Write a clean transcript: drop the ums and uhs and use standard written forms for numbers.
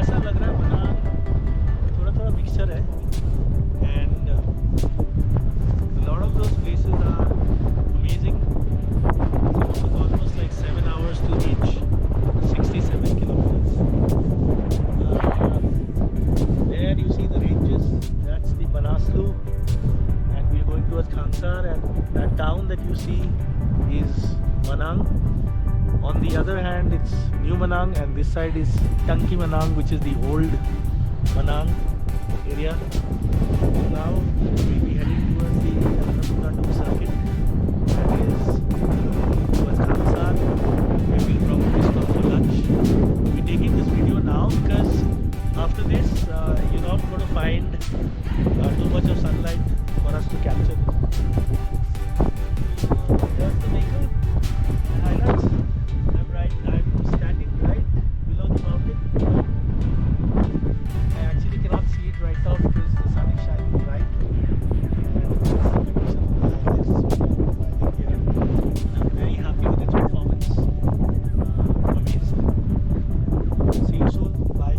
ऐसा लग रहा है मनांग थोड़ा थोड़ा मिक्सचर है and a lot of those places are amazing. It took almost like 7 hours to reach 67 kilometers. There you see the ranges, that's the Manaslu, and we are going towards Khangsar, and that town that you see is Manang. On the other hand, it's New Manang, and this side is Tanki Manang, which is the old Manang area. Now we'll be heading towards the Annapurna circuit, that is towards Khangsar, where we'll probably stop for lunch. We're taking this video now because after this you're not going to find too much of sunlight for us to capture. There's the vehicle. Highlights. I'm standing right below the mountain. I actually cannot see it right now because the sun is shining bright. And the condition of the highlights providing here. I'm very happy with its performance. Amazed. See you soon. Bye.